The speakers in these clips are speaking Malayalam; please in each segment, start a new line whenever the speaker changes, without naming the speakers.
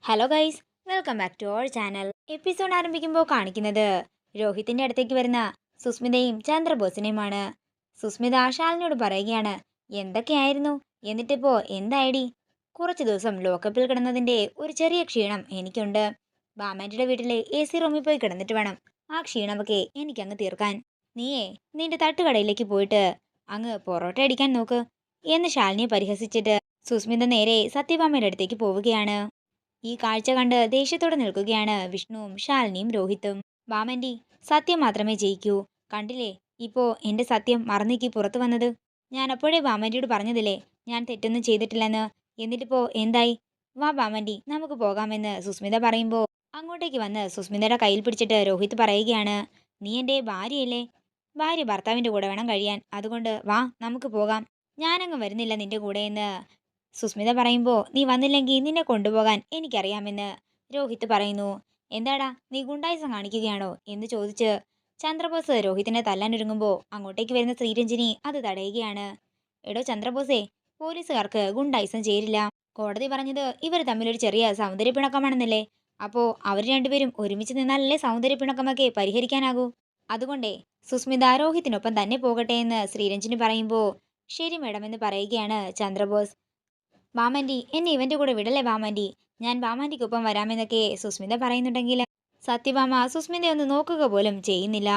Hello guys, welcome back to our channel. Episode ആരംഭിക്കുമ്പോൾ കാണിക്കുന്നത് രോഹിത്തിന്റെ അടുത്തേക്ക് വരുന്ന സുസ്മിതയും ചന്ദ്രബോസിനെയുമാണ്. സുസ്മിത ഷാലിനോട് പറയുകയാണ്, എന്തൊക്കെയായിരുന്നു, എന്നിട്ടിപ്പോ എന്തായടി? കുറച്ചു ദിവസം ലോക്കപ്പിൽ കിടന്നതിന്റെ ഒരു ചെറിയ ക്ഷീണം എനിക്കുണ്ട്. ബാമാൻറ്റിയുടെ വീട്ടിലെ AC റൂമിൽ പോയി കിടന്നിട്ട് വേണം ആ ക്ഷീണമൊക്കെ എനിക്കങ്ങ് തീർക്കാൻ. നീയേ നിന്റെ തട്ടുകടയിലേക്ക് പോയിട്ട് അങ്ങ് പൊറോട്ട അടിക്കാൻ നോക്ക് എന്ന് ശാലിനിയെ പരിഹസിച്ചിട്ട് സുസ്മിത നേരെ സത്യഭാമയുടെ അടുത്തേക്ക് പോവുകയാണ്. ഈ കാഴ്ച കണ്ട് ദേഷ്യത്തോടെ നിൽക്കുകയാണ് വിഷ്ണുവും ശാലിനിയും രോഹിത്തും. ബാമൻറ്റി, സത്യം മാത്രമേ ജയിക്കൂ. കണ്ടില്ലേ ഇപ്പോ എന്റെ സത്യം മറന്നേക്ക് പുറത്തു വന്നത്. ഞാൻ അപ്പോഴേ ബാമൻറ്റിയോട് പറഞ്ഞതില്ലേ ഞാൻ തെറ്റൊന്നും ചെയ്തിട്ടില്ലെന്ന്. എന്നിട്ടിപ്പോ എന്തായി? വാ ബാമൻറ്റി, നമുക്ക് പോകാമെന്ന് സുസ്മിത പറയുമ്പോൾ അങ്ങോട്ടേക്ക് വന്ന് സുസ്മിതയുടെ കയ്യിൽ പിടിച്ചിട്ട് രോഹിത് പറയുകയാണ്, നീ എൻ്റെ ഭാര്യയല്ലേ? ഭാര്യ ഭർത്താവിൻ്റെ കൂടെ വേണം കഴിയാൻ. അതുകൊണ്ട് വാ, നമുക്ക് പോകാം. ഞാനങ്ങ് വരുന്നില്ല നിന്റെ കൂടെയെന്ന് സുസ്മിത പറയുമ്പോൾ നീ വന്നില്ലെങ്കിൽ നിന്നെ കൊണ്ടുപോകാൻ എനിക്കറിയാമെന്ന് രോഹിത് പറയുന്നു. എന്താടാ നീ ഗുണ്ടായിസം കാണിക്കുകയാണോ എന്ന് ചോദിച്ച് ചന്ദ്രബോസ് രോഹിത്തിനെ തല്ലാനൊരുങ്ങുമ്പോൾ അങ്ങോട്ടേക്ക് വരുന്ന ശ്രീരഞ്ജിനി അത് തടയുകയാണ്. എടോ ചന്ദ്രബോസേ, പോലീസുകാർക്ക് ഗുണ്ടായിസം ചേരില്ല. കോടതി പറഞ്ഞത് ഇവർ തമ്മിലൊരു ചെറിയ സൗന്ദര്യ പിണക്കമാണെന്നല്ലേ. അപ്പോ അവർ രണ്ടുപേരും ഒരുമിച്ച് നിന്നാലല്ലേ സൗന്ദര്യ പിണക്കമൊക്കെ പരിഹരിക്കാനാകൂ. അതുകൊണ്ടേ സുസ്മിത രോഹിത്തിനൊപ്പം തന്നെ പോകട്ടെ എന്ന് ശ്രീരഞ്ജിനി പറയുമ്പോൾ ശരി മേഡം എന്ന് പറയുകയാണ് ചന്ദ്രബോസ്. ബാമൻറ്റി, എന്നെ ഇവന്റെ കൂടെ വിടല്ലേ ബാമൻറ്റി, ഞാൻ ബാമൻറ്റിക്കൊപ്പം വരാമെന്നൊക്കെ സുസ്മിത പറയുന്നുണ്ടെങ്കിൽ സത്യഭാമ സുസ്മിതയെ ഒന്ന് നോക്കുക പോലും ചെയ്യുന്നില്ല.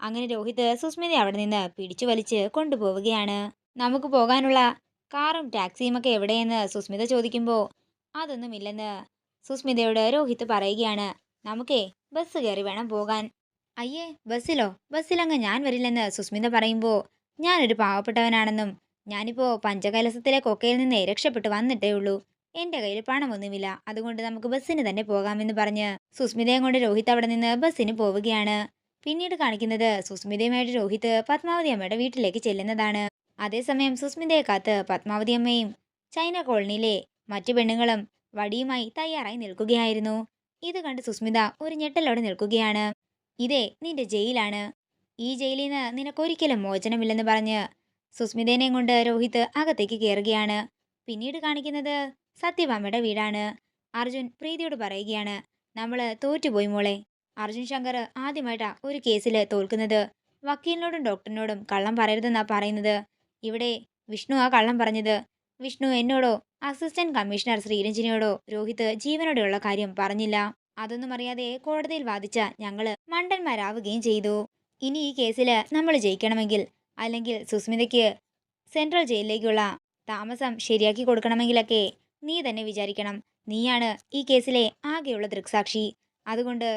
അങ്ങനെ രോഹിത് സുസ്മിതയെ അവിടെ നിന്ന് പിടിച്ചു വലിച്ച് കൊണ്ടുപോവുകയാണ്. നമുക്ക് പോകാനുള്ള കാറും ടാക്സിയും ഒക്കെ എവിടെയെന്ന് സുസ്മിത ചോദിക്കുമ്പോൾ അതൊന്നുമില്ലെന്ന് സുസ്മിതയോട് രോഹിത് പറയുകയാണ്. നമുക്കേ ബസ് കയറി വേണം പോകാൻ. അയ്യേ ബസ്സിലോ? ബസ്സിലങ്ങ് ഞാൻ വരില്ലെന്ന് സുസ്മിത പറയുമ്പോൾ ഞാനൊരു പാവപ്പെട്ടവനാണെന്നും ഞാനിപ്പോ പഞ്ചകലസത്തിലെ കൊക്കയിൽ നിന്ന് രക്ഷപ്പെട്ടു വന്നിട്ടേ ഉള്ളൂ. എന്റെ കയ്യിൽ പണമൊന്നുമില്ല. അതുകൊണ്ട് നമുക്ക് ബസ്സിന് തന്നെ പോകാമെന്ന് പറഞ്ഞ് സുസ്മിതയും കൊണ്ട് രോഹിത് അവിടെ നിന്ന് ബസ്സിന് പോവുകയാണ്. പിന്നീട് കാണിക്കുന്നത് സുസ്മിതയുമായിട്ട് രോഹിത് പത്മാവതി അമ്മയുടെ വീട്ടിലേക്ക് ചെല്ലുന്നതാണ്. അതേസമയം സുസ്മിതയെ കാത്ത് പത്മാവതി അമ്മയും ചൈന കോളനിയിലെ മറ്റു പെണ്ണുങ്ങളും വടിയുമായി തയ്യാറായി നിൽക്കുകയായിരുന്നു. ഇത് കണ്ട് സുസ്മിത ഒരു ഞെട്ടലോടെ നിൽക്കുകയാണ്. ഇതേ നിന്റെ ജയിലാണ്. ഈ ജയിലിൽ നിന്ന് നിനക്കൊരിക്കലും മോചനമില്ലെന്ന് പറഞ്ഞ് സുസ്മിതേനെയും കൊണ്ട് രോഹിത് അകത്തേക്ക് കയറുകയാണ്. പിന്നീട് കാണിക്കുന്നത് സത്യഭാമയുടെ വീടാണ്. അർജുൻ പ്രീതിയോട് പറയുകയാണ്, നമ്മള് തോറ്റുപോയി മോളെ. അർജുൻ ശങ്കർ ആദ്യമായിട്ടാ ഒരു കേസിൽ തോൽക്കുന്നത്. വക്കീലിനോടും ഡോക്ടറിനോടും കള്ളം പറയരുതെന്നാ പറയുന്നത്. ഇവിടെ വിഷ്ണു ആ കള്ളം പറഞ്ഞത്. വിഷ്ണു എന്നോടോ അസിസ്റ്റന്റ് കമ്മീഷണർ ശ്രീരഞ്ജിനിയോടോ രോഹിത് ജീവനോടെയുള്ള കാര്യം പറഞ്ഞില്ല. അതൊന്നും അറിയാതെ കോടതിയിൽ വാദിച്ച ഞങ്ങള് മണ്ടന്മാരാവുകയും ചെയ്തു. ഇനി ഈ കേസിൽ നമ്മൾ ജയിക്കണമെങ്കിൽ, അല്ലെങ്കിൽ സുസ്മിതയ്ക്ക് സെൻട്രൽ ജയിലിലേക്കുള്ള താമസം ശരിയാക്കി കൊടുക്കണമെങ്കിലൊക്കെ നീ തന്നെ വിചാരിക്കണം. നീയാണ് ഈ കേസിലെ ആകെയുള്ള ദൃക്സാക്ഷി. അതുകൊണ്ട്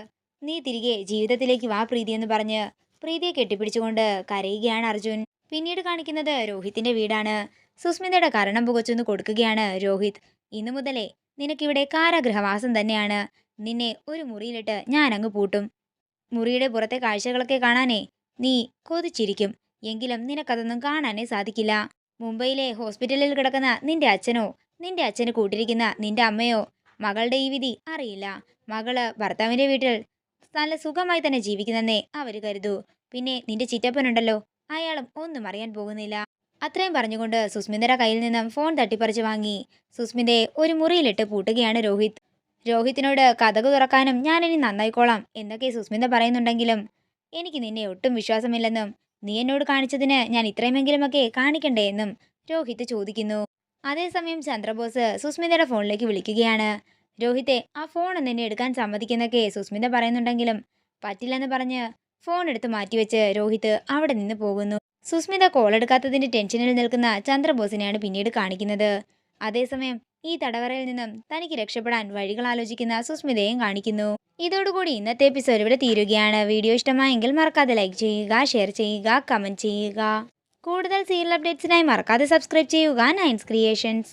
നീ തിരികെ ജീവിതത്തിലേക്ക് വാ പ്രീതി എന്ന് പറഞ്ഞ് പ്രീതിയെ കെട്ടിപ്പിടിച്ചുകൊണ്ട് കരയുകയാണ് അർജുൻ. പിന്നീട് കാണിക്കുന്നത് രോഹിത്തിന്റെ വീടാണ്. സുസ്മിതയുടെ കരണം പുകച്ചൊന്ന് കൊടുക്കുകയാണ് രോഹിത്. ഇന്നു മുതലേ നിനക്കിവിടെ കാരാഗൃഹവാസം തന്നെയാണ്. നിന്നെ ഒരു മുറിയിലിട്ട് ഞാൻ അങ്ങ് പൂട്ടും. മുറിയുടെ പുറത്തെ കാഴ്ചകളൊക്കെ കാണാനേ നീ കൊതിച്ചിരിക്കും. എങ്കിലും നിനക്കതൊന്നും കാണാനേ സാധിക്കില്ല. മുംബൈയിലെ ഹോസ്പിറ്റലിൽ കിടക്കുന്ന നിന്റെ അച്ഛനോ നിന്റെ അച്ഛന് കൂട്ടിരിക്കുന്ന നിന്റെ അമ്മയോ മകളുടെ ഈ വിധി അറിയില്ല. മകള് ഭർത്താവിന്റെ വീട്ടിൽ നല്ല സുഖമായി തന്നെ ജീവിക്കുന്നെന്നേ അവര് കരുതൂ. പിന്നെ നിന്റെ ചിറ്റപ്പനുണ്ടല്ലോ, അയാളും ഒന്നും അറിയാൻ പോകുന്നില്ല. അത്രയും പറഞ്ഞുകൊണ്ട് സുസ്മിതയുടെ കയ്യിൽ നിന്നും ഫോൺ തട്ടിപ്പറിച്ചു വാങ്ങി സുസ്മിതയെ ഒരു മുറിയിലിട്ട് പൂട്ടുകയാണ് രോഹിത്. രോഹിത്തിനോട് കതകു തുറക്കാനും ഞാനിനി നന്നായിക്കോളാം എന്നൊക്കെ സുസ്മിത പറയുന്നുണ്ടെങ്കിലും എനിക്ക് നിന്നെ ഒട്ടും വിശ്വാസമില്ലെന്നും നീ എന്നോട് കാണിച്ചതിന് ഞാൻ ഇത്രയുമെങ്കിലുമൊക്കെ കാണിക്കണ്ടേ എന്നും രോഹിത് ചോദിക്കുന്നു. അതേസമയം ചന്ദ്രബോസ് സുസ്മിതയുടെ ഫോണിലേക്ക് വിളിക്കുകയാണ്. രോഹിത്തെ ആ ഫോൺ എന്നെ എടുക്കാൻ സമ്മതിക്കുന്നൊക്കെ സുസ്മിത പറയുന്നുണ്ടെങ്കിലും പറ്റില്ലെന്ന് പറഞ്ഞ് ഫോൺ എടുത്ത് മാറ്റിവെച്ച് രോഹിത് അവിടെ നിന്ന് പോകുന്നു. സുസ്മിത കോൾ എടുക്കാത്തതിന്റെ ടെൻഷനിൽ നിൽക്കുന്ന ചന്ദ്രബോസിനെയാണ് പിന്നീട് കാണിക്കുന്നത്. അതേസമയം ഈ തടവറയിൽ നിന്നും തനിക്ക് രക്ഷപ്പെടാൻ വഴികൾ ആലോചിക്കുന്ന സുസ്മിതയും കാണിക്കുന്നു. ഇതോടുകൂടി ഇന്നത്തെ എപ്പിസോഡ് ഇവിടെ തീരുകയാണ്. വീഡിയോ ഇഷ്ടമായെങ്കിൽ മറക്കാതെ ലൈക്ക് ചെയ്യുക, ഷെയർ ചെയ്യുക, കമന്റ് ചെയ്യുക. കൂടുതൽ സീരിയൽ അപ്ഡേറ്റ്സിനായി മറക്കാതെ സബ്സ്ക്രൈബ് ചെയ്യുക നയൻസ് ക്രിയേഷൻസ്.